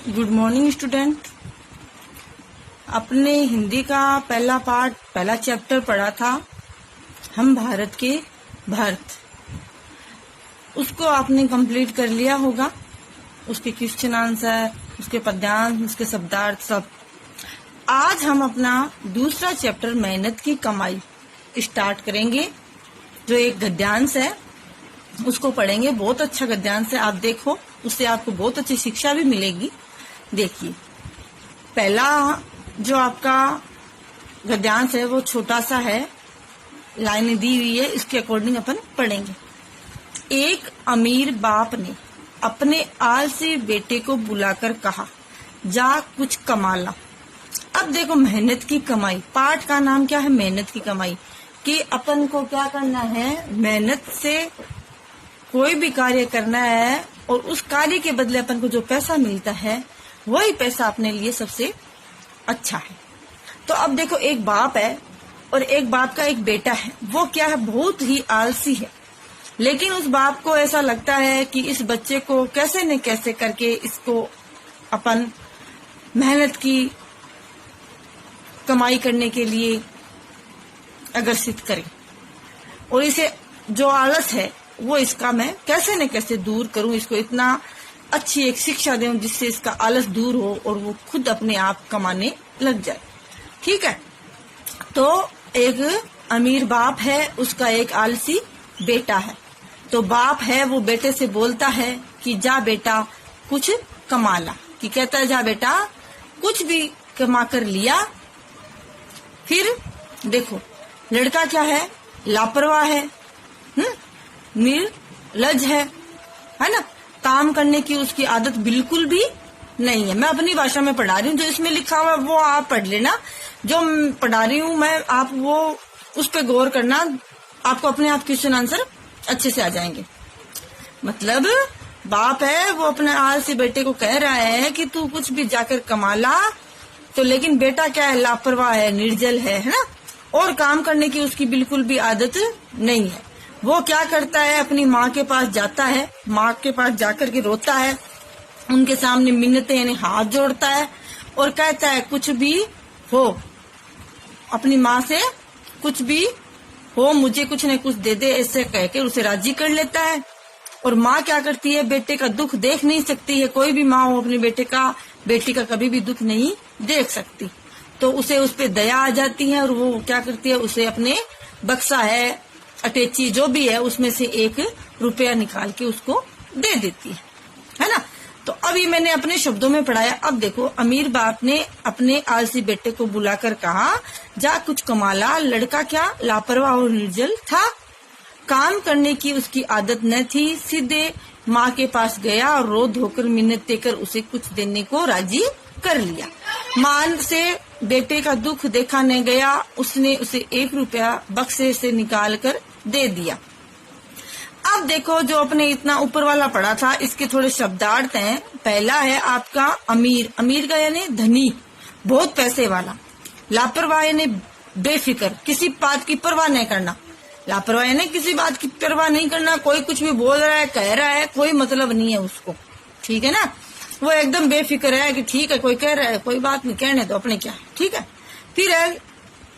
Good morning student. अपने हिंदी का पहला चैप्टर पढ़ा था हम भारत के भारत। उसको आपने कंप्लीट कर लिया होगा, उसके क्वेश्चन आंसर, उसके पद्यांश, उसके शब्दार्थ सब। आज हम अपना दूसरा चैप्टर मेहनत की कमाई स्टार्ट करेंगे। जो एक गद्यांश है उसको पढ़ेंगे। बहुत अच्छा गद्यांश है, आप देखो, उससे आपको बहुत अच्छी शिक्षा भी मिलेगी। देखिए, पहला जो आपका गद्यांश है वो छोटा सा है, लाइनें दी हुई है, इसके अकॉर्डिंग अपन पढ़ेंगे। एक अमीर बाप ने अपने आलसी बेटे को बुलाकर कहा, जा कुछ कमा ला। अब देखो, मेहनत की कमाई, पाठ का नाम क्या है? मेहनत की कमाई। कि अपन को क्या करना है? मेहनत से कोई भी कार्य करना है और उस कार्य के बदले अपन को जो पैसा मिलता है वही पैसा अपने लिए सबसे अच्छा है। तो अब देखो, एक बाप है और एक बाप का एक बेटा है। वो क्या है? बहुत ही आलसी है। लेकिन उस बाप को ऐसा लगता है कि इस बच्चे को कैसे न कैसे करके इसको अपन मेहनत की कमाई करने के लिए अग्रसित करें, और इसे जो आलस है वो इसका मैं कैसे न कैसे दूर करूं, इसको इतना अच्छी एक शिक्षा दूं जिससे इसका आलस दूर हो और वो खुद अपने आप कमाने लग जाए। ठीक है। तो एक अमीर बाप है, उसका एक आलसी बेटा है। तो बाप है वो बेटे से बोलता है कि जा बेटा कुछ कमा ला। कि कहता है, जा बेटा कुछ भी कमा कर लिया। फिर देखो, लड़का क्या है? लापरवाह है, निर्लज है ना। काम करने की उसकी आदत बिल्कुल भी नहीं है। मैं अपनी भाषा में पढ़ा रही हूँ, जो इसमें लिखा हुआ है वो आप पढ़ लेना। जो पढ़ा रही हूँ मैं, आप वो उस पे गौर करना, आपको अपने आप क्वेश्चन आंसर अच्छे से आ जाएंगे। मतलब बाप है वो अपने आलसी बेटे को कह रहा है कि तू कुछ भी जाकर कमा ला। तो लेकिन बेटा क्या है? लापरवाह है, निर्जल है ना, और काम करने की उसकी बिल्कुल भी आदत नहीं है। वो क्या करता है? अपनी माँ के पास जाता है, माँ के पास जाकर के रोता है, उनके सामने मिन्नतें यानी हाथ जोड़ता है और कहता है कुछ भी हो, अपनी माँ से कुछ भी हो, मुझे कुछ न कुछ दे दे, ऐसे कहकर उसे राजी कर लेता है। और माँ क्या करती है? बेटे का दुख देख नहीं सकती है। कोई भी माँ हो अपने बेटी का कभी भी दुख नहीं देख सकती। तो उसे उस पे दया आ जाती है और वो क्या करती है? उसे अपने बक्सा है, अटैची जो भी है, उसमें से 1 रुपया निकाल के उसको दे देती है ना। तो अभी मैंने अपने शब्दों में पढ़ाया। अब देखो, अमीर बाप ने अपने आलसी बेटे को बुलाकर कहा, जा कुछ कमा ला। लड़का क्या? लापरवाह और निर्जल था, काम करने की उसकी आदत न थी। सीधे माँ के पास गया और रो धोकर मिन्नत देकर उसे कुछ देने को राजी कर लिया। माँ से बेटे का दुख देखा न गया, उसने उसे 1 रुपया बक्से से निकाल कर दे दिया। अब देखो, जो अपने इतना ऊपर वाला पढ़ा था, इसके थोड़े शब्दार्थ हैं। पहला है आपका अमीर। अमीर का यानी धनी, बहुत पैसे वाला। लापरवाह यानी बेफिक्र, किसी बात की परवाह नहीं करना। लापरवाह यानी किसी बात की परवाह नहीं करना। कोई कुछ भी बोल रहा है, कह रहा है, कोई मतलब नहीं है उसको। ठीक है ना, वो एकदम बेफिक्र है कि ठीक है, कोई कह रहा है, कोई बात नहीं, कहने दो, अपने क्या। ठीक है। फिर है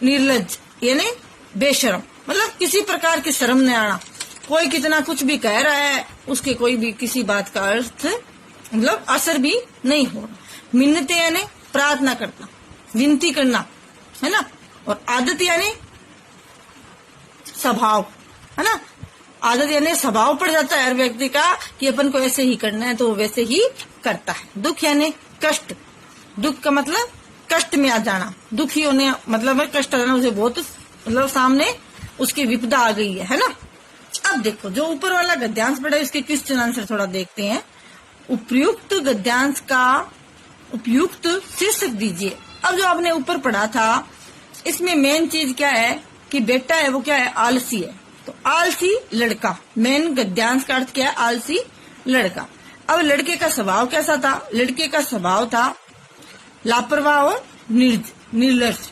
निर्लज यानी बेशरम, मतलब किसी प्रकार की शर्म नहीं आना। कोई कितना कुछ भी कह रहा है, उसके कोई भी किसी बात का अर्थ मतलब असर भी नहीं हो रहा। मिन्नतें यानी प्रार्थना करना, विनती करना, है ना। और आदत यानी स्वभाव, है ना। आदत यानी स्वभाव पड़ जाता है हर व्यक्ति का कि अपन को ऐसे ही करना है, तो वो वैसे ही करता है। दुख यानी कष्ट, दुख का मतलब कष्ट में आ जाना। दुखी होने मतलब कष्ट आ जाना, उसे बहुत मतलब सामने उसकी विपदा आ गई है ना। अब देखो, जो ऊपर वाला गद्यांश पढ़ा है उसके क्वेश्चन आंसर थोड़ा देखते हैं। उपयुक्त गद्यांश का उपयुक्त शीर्षक दीजिए। अब जो आपने ऊपर पढ़ा था, इसमें मेन चीज क्या है कि बेटा है वो क्या है? आलसी है। तो आलसी लड़का, मेन गद्यांश का अर्थ क्या है? आलसी लड़का। अब लड़के का स्वभाव कैसा था? लड़के का स्वभाव था लापरवाह और निर्लज।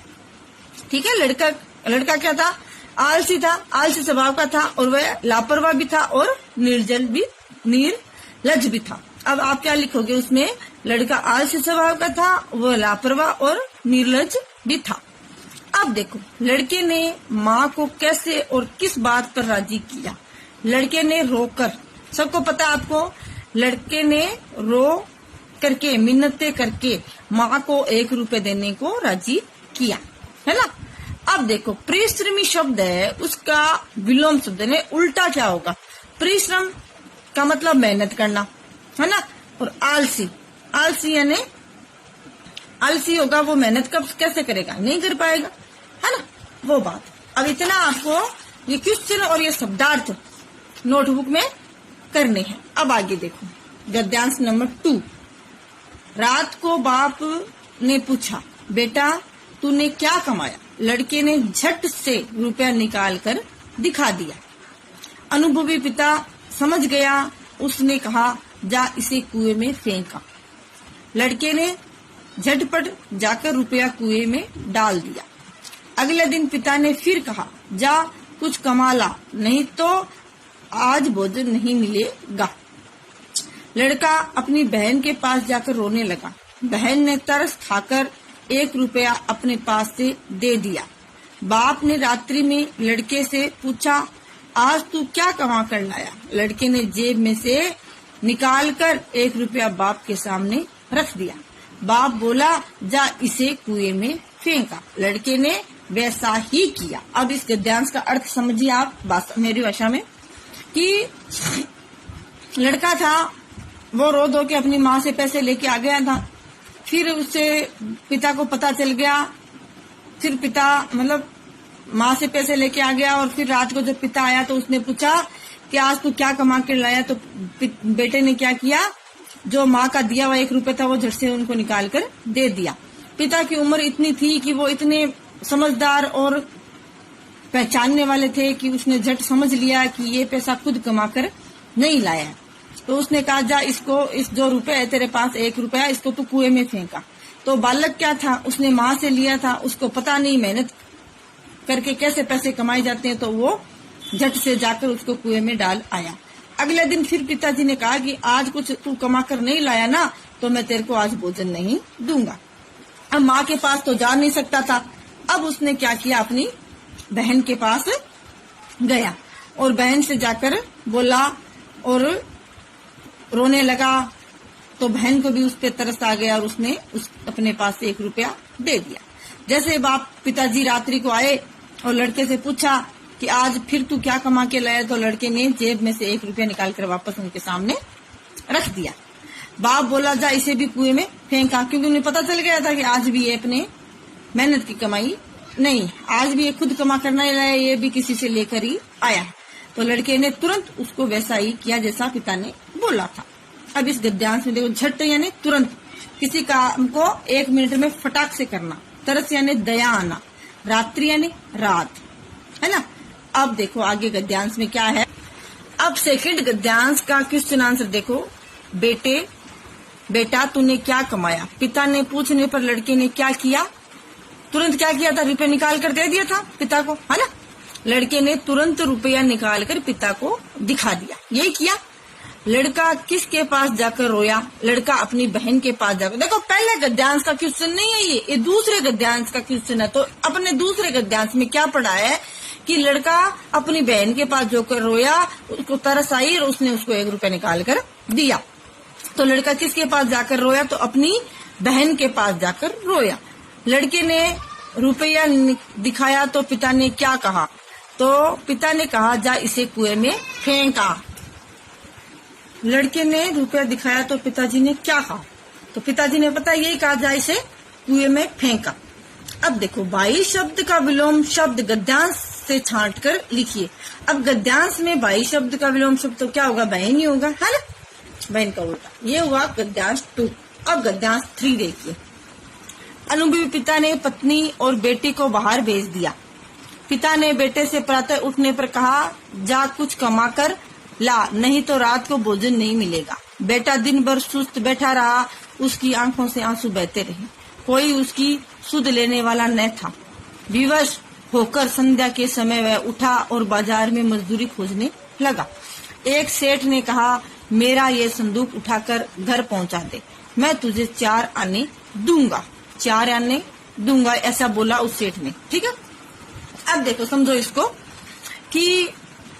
ठीक है। लड़का क्या था? आलसी था, आलसी स्वभाव का था, और वह लापरवाह भी था और निर्लज भी था। अब आप क्या लिखोगे उसमें? लड़का आलसी स्वभाव का था, वो लापरवाह और निर्लज भी था। अब देखो लड़के ने माँ को कैसे और किस बात पर राजी किया। लड़के ने रोकर, सबको पता आपको, लड़के ने रो करके मिन्नतें करके माँ को 1 रुपए देने को राजी किया, है ना। अब देखो परिश्रमी शब्द है, उसका विलोम शब्द है, उल्टा क्या होगा? परिश्रम का मतलब मेहनत करना, है ना। और आलसी, आलसी यानी आलसी होगा, वो मेहनत कब कैसे करेगा? नहीं कर पाएगा, है ना, वो बात। अब इतना आपको ये क्वेश्चन और ये शब्दार्थ नोटबुक में करने हैं। अब आगे देखो गद्यांश नंबर 2। रात को बाप ने पूछा, बेटा तूने क्या कमाया? लड़के ने झट से रुपया निकाल कर दिखा दिया। अनुभवी पिता समझ गया, उसने कहा जा इसे कुएं में फेंका। लड़के ने झटपट जाकर रुपया कुएं में डाल दिया। अगले दिन पिता ने फिर कहा, जा कुछ कमा ला, नहीं तो आज भोजन नहीं मिलेगा। लड़का अपनी बहन के पास जाकर रोने लगा। बहन ने तरस खाकर 1 रुपया अपने पास से दे दिया। बाप ने रात्रि में लड़के से पूछा, आज तू क्या कमा कर लाया? लड़के ने जेब में से निकालकर 1 रुपया बाप के सामने रख दिया। बाप बोला, जा इसे कुएं में फेंका। लड़के ने वैसा ही किया। अब इस गद्यांश का अर्थ समझिए आप मेरी भाषा में, कि लड़का था, वो रो धो के अपनी माँ से पैसे लेके आ गया था। फिर उससे पिता को पता चल गया, फिर पिता मतलब माँ से पैसे लेके आ गया। और फिर रात को जब पिता आया तो उसने पूछा कि आज तू क्या कमा कर लाया? तो बेटे ने क्या किया, जो माँ का दिया हुआ 1 रुपया था वो झट से उनको निकाल कर दे दिया। पिता की उम्र इतनी थी कि वो इतने समझदार और पहचानने वाले थे कि उसने झट समझ लिया कि ये पैसा खुद कमा कर नहीं लाया। तो उसने कहा, जा इसको, इस जो रुपए है तेरे पास 1 रुपया, इसको तू कुएं में फेंका। तो बालक क्या था, उसने माँ से लिया था, उसको पता नहीं मेहनत करके कैसे पैसे कमाए जाते हैं, तो वो झट से जाकर उसको कुएं में डाल आया। अगले दिन फिर पिताजी ने कहा कि आज कुछ तू कमा कर नहीं लाया ना, तो मैं तेरे को आज भोजन नहीं दूंगा। अब माँ के पास तो जा नहीं सकता था। अब उसने क्या किया, अपनी बहन के पास गया और बहन से जाकर बोला और रोने लगा। तो बहन को भी उस पे तरस आ गया और उसने अपने पास से 1 रुपया दे दिया। जैसे पिताजी रात्रि को आए और लड़के से पूछा कि आज फिर तू क्या कमा के लाया? तो लड़के ने जेब में से 1 रुपया निकाल कर वापस उनके सामने रख दिया। बाप बोला, जा इसे भी कुएं में फेंका, क्योंकि उन्हें पता चल गया था कि आज भी ये अपने मेहनत की कमाई नहीं, आज भी ये खुद कमा कर नहीं लाया, ये भी किसी से लेकर ही आया। तो लड़के ने तुरंत उसको वैसा ही किया जैसा पिता ने बोला था। अब इस गद्यांश में देखो, झट यानी तुरंत, किसी काम को 1 मिनट में फटाक से करना। तरस यानी दया आना। रात्रि यानी रात, है ना। अब देखो आगे गद्यांश में क्या है। अब सेकंड गद्यांश का क्वेश्चन आंसर देखो। बेटा तूने क्या कमाया? पिता ने पूछने पर लड़के ने क्या किया? तुरंत क्या किया था? रुपया निकाल कर दे दिया था पिता को, है ना। लड़के ने तुरंत रुपया निकाल कर पिता को दिखा दिया, यही किया। लड़का किसके पास जाकर रोया? लड़का अपनी बहन के पास जाकर। देखो पहले गद्यांश का क्वेश्चन नहीं है, ये दूसरे गद्यांश का क्वेश्चन है। तो अपने दूसरे गद्यांश में क्या पढ़ा है कि लड़का अपनी बहन के पास जाकर रोया, उसको तरस आई और उसने उसको 1 रुपया निकाल कर दिया। तो लड़का किसके पास जाकर रोया? तो अपनी बहन के पास जाकर रोया। लड़के ने रुपया दिखाया तो पिता ने क्या कहा? तो पिता ने कहा, जा इसे कुएं में फेंका। लड़के ने रुपया दिखाया तो पिताजी ने क्या कहा? तो पिताजी ने पता यही कहा, जा इसे कुएं में फेंका। अब देखो, बाई शब्द का विलोम शब्द गद्यांश से छांट कर लिखिए। अब गद्यांश में बाई शब्द का विलोम शब्द तो क्या होगा? बहन ही होगा, है ना, बहन का उल्टा। ये हुआ गद्यांश 2। अब गद्यांश 3 देखिए। अनुभवी पिता ने पत्नी और बेटी को बाहर भेज दिया। पिता ने बेटे से प्रातः उठने पर कहा, जा कुछ कमा कर ला, नहीं तो रात को भोजन नहीं मिलेगा। बेटा दिन भर सुस्त बैठा रहा, उसकी आंखों से आंसू बहते रहे। कोई उसकी सुध लेने वाला न था। विवश होकर संध्या के समय वह उठा और बाजार में मजदूरी खोजने लगा। एक सेठ ने कहा, मेरा ये संदूक उठाकर घर पहुंचा दे, मैं तुझे 4 आने दूंगा। 4 आने दूंगा ऐसा बोला उस सेठ ने। ठीक है, अब देखो समझो इसको कि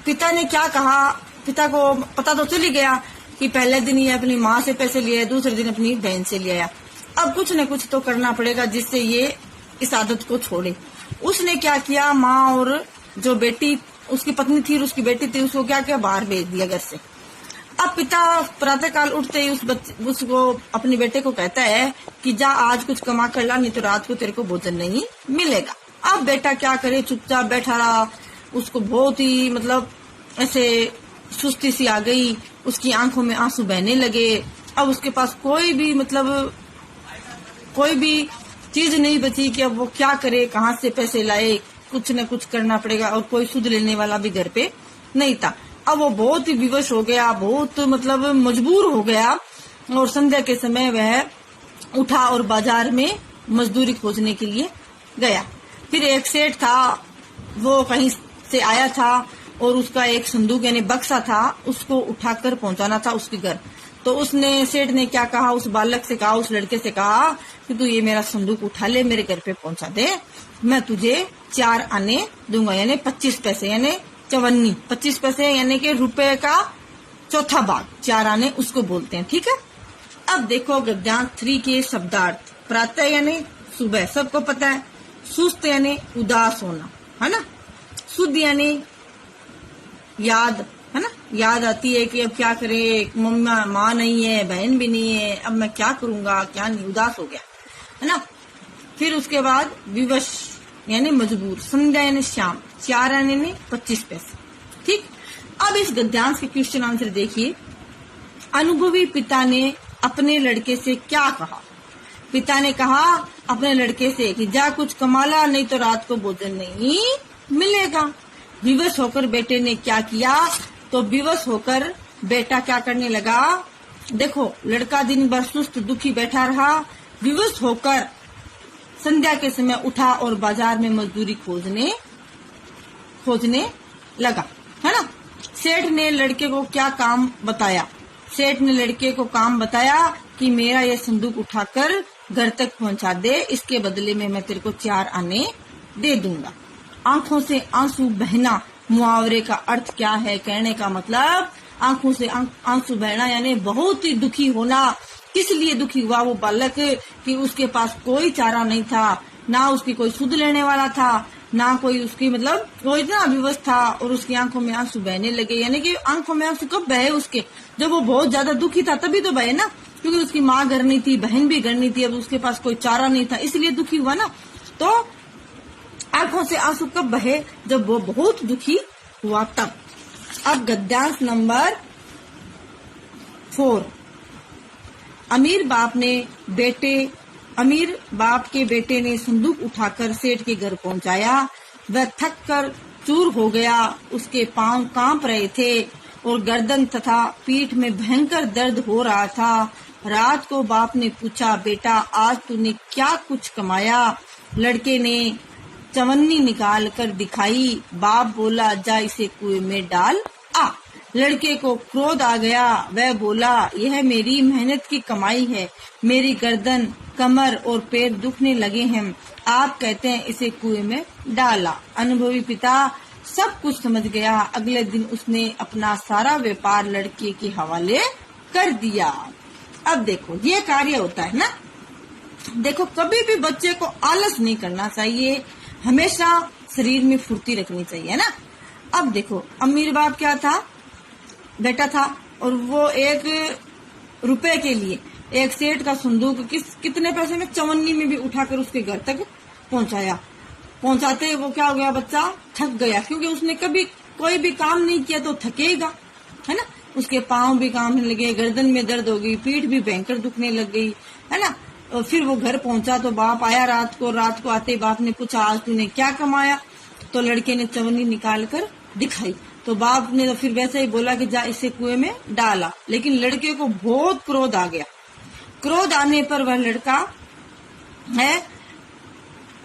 पिता ने क्या कहा। पिता को पता तो चल ही गया कि पहले दिन ये अपनी माँ से पैसे लिए, दूसरे दिन अपनी बहन से ले आया। अब कुछ न कुछ तो करना पड़ेगा जिससे ये इस आदत को छोड़े। उसने क्या किया, माँ और जो बेटी उसकी पत्नी थी और उसकी बेटी थी, उसको क्या किया, बाहर भेज दिया घर से। अब पिता प्रातःकाल उठते ही उसको अपने बेटे को कहता है कि जा आज कुछ कमा कर ला, नहीं तो रात को तेरे को भोजन नहीं मिलेगा। अब बेटा क्या करे, चुपचाप बैठा रहा। उसको बहुत ही मतलब ऐसे सुस्ती सी आ गई, उसकी आंखों में आंसू बहने लगे। अब उसके पास कोई भी मतलब कोई भी चीज नहीं बची कि अब वो क्या करे, कहाँ से पैसे लाए। कुछ न कुछ करना पड़ेगा और कोई सुध लेने वाला भी घर पे नहीं था। अब वो बहुत ही विवश हो गया, बहुत मतलब मजबूर हो गया और संध्या के समय वह उठा और बाजार में मजदूरी खोजने के लिए गया। फिर एक सेठ था, वो कहीं से आया था और उसका एक संदूक यानी बक्सा था, उसको उठाकर पहुंचाना था उसके घर। तो उसने सेठ ने क्या कहा, उस बालक से कहा, उस लड़के से कहा कि तू ये मेरा संदूक उठा ले, मेरे घर पे पहुंचा दे, मैं तुझे 4 आने दूंगा, यानी 25 पैसे, यानी 54 25 पैसे यानी कि रुपए का चौथा भाग। 4 आने उसको बोलते हैं। ठीक है, अब देखो गद्यांश 3 के शब्दार्थ। प्रातः यानी सुबह, सबको पता है। सुस्त यानी उदास होना, है ना। शुद्ध यानी याद, है ना, याद आती है कि अब क्या करे, मम्मा माँ नहीं है, बहन भी नहीं है, अब मैं क्या करूंगा, क्या नहीं, उदास हो गया, है ना। फिर उसके बाद विवश यानी मजबूर। संध्या यानी शाम। 4 आने ने 25 पैसे। ठीक, अब इस गद्यांश के क्वेश्चन आंसर देखिए। अनुभवी पिता ने अपने लड़के से क्या कहा। पिता ने कहा अपने लड़के से कि जा कुछ कमा ला, नहीं तो रात को भोजन नहीं मिलेगा। विवश होकर बेटे ने क्या किया, तो विवश होकर बेटा क्या करने लगा। देखो लड़का दिन भर सुस्त दुखी बैठा रहा, विवश होकर संध्या के समय उठा और बाजार में मजदूरी खोजने लगा, है ना। सेठ ने लड़के को क्या काम बताया। सेठ ने लड़के को काम बताया कि मेरा यह संदूक उठाकर घर तक पहुंचा दे, इसके बदले में मैं तेरे को 4 आने दे दूंगा। आंखों से आंसू बहना, मुहावरे का अर्थ क्या है, कहने का मतलब आंखों से आंसू बहना यानी बहुत ही दुखी होना। किस लिए दुखी हुआ वो बालक कि उसके पास कोई चारा नहीं था, ना उसकी कोई सुध लेने वाला था, ना कोई उसकी मतलब वो इतना विवश था और उसकी आंखों में आंसू बहने लगे। यानी कि आंखों में आंसू कब बहे उसके, जब वो बहुत ज्यादा दुखी था तभी तो बहे ना, क्योंकि उसकी माँ घर नहीं थी, बहन भी घर नहीं थी, अब उसके पास कोई चारा नहीं था, इसलिए दुखी हुआ ना। तो आंखों से आंसू कब बहे, जब वो बहुत दुखी हुआ तब। अब गद्यांश नंबर 4। अमीर बाप के बेटे ने संदूक उठाकर सेठ के घर पहुंचाया। वह थक कर चूर हो गया, उसके पांव कांप रहे थे और गर्दन तथा पीठ में भयंकर दर्द हो रहा था। रात को बाप ने पूछा, बेटा आज तूने क्या कुछ कमाया। लड़के ने चवन्नी निकाल कर दिखाई। बाप बोला, जा इसे कुएं में डाल आ। लड़के को क्रोध आ गया, वह बोला, यह मेरी मेहनत की कमाई है, मेरी गर्दन कमर और पैर दुखने लगे हैं, आप कहते हैं इसे कुएं में डाला। अनुभवी पिता सब कुछ समझ गया। अगले दिन उसने अपना सारा व्यापार लड़के के हवाले कर दिया। अब देखो ये कार्य होता है ना। देखो कभी भी बच्चे को आलस नहीं करना चाहिए, हमेशा शरीर में फुर्ती रखनी चाहिए ना। अब देखो अमीर बाप क्या था, बेटा था, और वो 1 रुपए के लिए एक सेठ का संदूक कितने पैसे में, 54 में भी उठाकर उसके घर तक पहुंचाते वो क्या हो गया, बच्चा थक गया, क्योंकि उसने कभी कोई भी काम नहीं किया तो थकेगा, है ना। उसके पांव भी कांपने लगे, गर्दन में दर्द हो गई, पीठ भी भयंकर दुखने लग गई, है ना। और फिर वो घर पहुंचा तो बाप आया रात को आते बाप ने पूछा, आज तूने क्या कमाया। तो लड़के ने चवन्नी निकाल कर दिखाई। तो बाप ने तो फिर वैसे ही बोला कि जा इसे कुएं में डाला। लेकिन लड़के को बहुत क्रोध आ गया। क्रोध आने पर वह लड़का है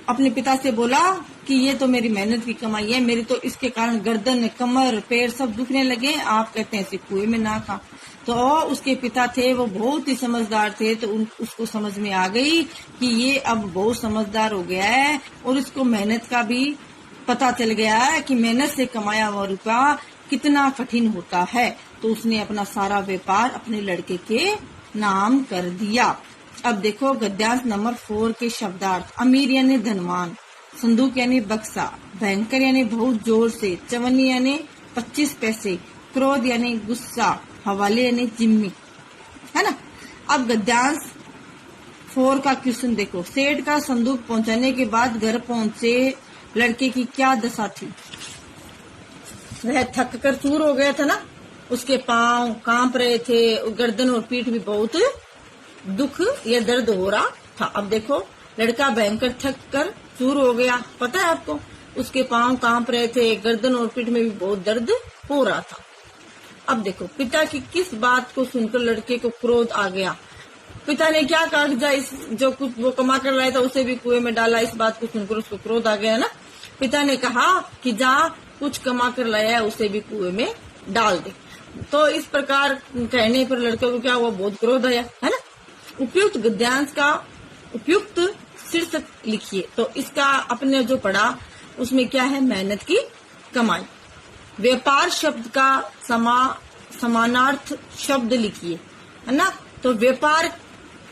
अपने पिता से बोला कि ये तो मेरी मेहनत की कमाई है, मेरी तो इसके कारण गर्दन, कमर, पैर सब दुखने लगे, आप कहते हैं ऐसे कुएं में ना खा। तो उसके पिता थे, वो बहुत ही समझदार थे, तो उसको समझ में आ गई कि ये अब बहुत समझदार हो गया है और इसको मेहनत का भी पता चल गया है कि मेहनत से कमाया हुआ रुपया कितना कठिन होता है। तो उसने अपना सारा व्यापार अपने लड़के के नाम कर दिया। अब देखो गद्यांश नंबर 4 के शब्दार्थ। अमीर यानी धनवान, संदूक यानी बक्सा, भयंकर यानी बहुत जोर से, चवन्नी यानी 25 पैसे, क्रोध यानी गुस्सा, हवाले यानी जिम्मी, है ना। अब गद्यांश 4 का क्वेश्चन देखो। सेठ का संदूक पहुंचाने के बाद घर पहुंचे लड़के की क्या दशा थी? वह थक कर चूर हो गया था ना, उसके पांव कांप रहे थे, गर्दन और पीठ भी बहुत दुख या दर्द हो रहा था। अब देखो लड़का भयंकर थक कर चूर हो गया, पता है आपको, उसके पांव कांप रहे थे, गर्दन और पीठ में भी बहुत दर्द हो रहा था। अब देखो पिता की किस बात को सुनकर लड़के को क्रोध आ गया? पिता ने क्या कहा, जो कुछ वो कमा कर लाया था उसे भी कुएं में डाला, इस बात को सुनकर उसको क्रोध आ गया ना। पिता ने कहा कि जा कुछ कमा कर लाया है उसे भी कुएं में डाल दे। तो इस प्रकार कहने पर लड़के को क्या हुआ, बहुत क्रोध आया, है ना। उपयुक्त गद्यांश का उपयुक्त शीर्षक लिखिए। तो इसका अपने जो पढ़ा उसमें क्या है, मेहनत की कमाई। व्यापार शब्द का समानार्थ शब्द लिखिए, है ना। तो व्यापार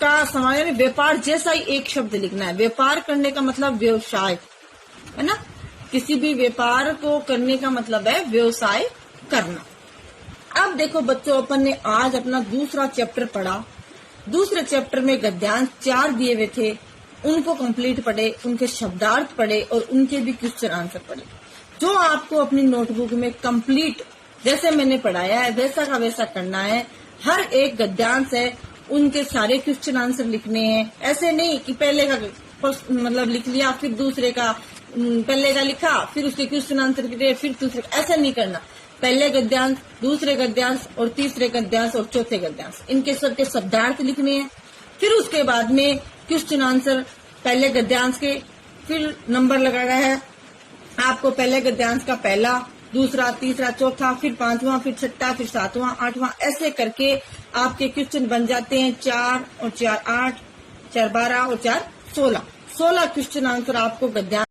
का समान यानी व्यापार जैसा ही एक शब्द लिखना है। व्यापार करने का मतलब व्यवसाय, है ना। किसी भी व्यापार को करने का मतलब है व्यवसाय करना। अब देखो बच्चों, अपन ने आज अपना दूसरा चैप्टर पढ़ा। दूसरे चैप्टर में गद्यांश 4 दिए हुए थे, उनको कंप्लीट पढ़े, उनके शब्दार्थ पढ़े और उनके भी क्वेश्चन आंसर पढ़े। जो आपको अपनी नोटबुक में कंप्लीट जैसे मैंने पढ़ाया है वैसा का वैसा करना है। हर एक गद्यांश है, उनके सारे क्वेश्चन आंसर लिखने हैं। ऐसे नहीं कि पहले का मतलब लिख लिया, फिर दूसरे का पहले का लिखा, फिर उसके क्वेश्चन आंसर किए, फिर दूसरे का, ऐसा नहीं करना। पहले गद्यांश, दूसरे गद्यांश और तीसरे गद्यांश और चौथे गद्यांश, इनके सबके शब्दार्थ लिखने हैं। फिर उसके बाद में क्वेश्चन आंसर पहले गद्यांश के, फिर नंबर लगाना है आपको पहले गद्यांश का पहला, दूसरा, तीसरा, चौथा, फिर 5वां, फिर 6वां, फिर 7वां, 8वां, ऐसे करके आपके क्वेश्चन बन जाते हैं 4 और 4 8, 4 12 और 4 16 क्वेश्चन आंसर आपको गद्यांश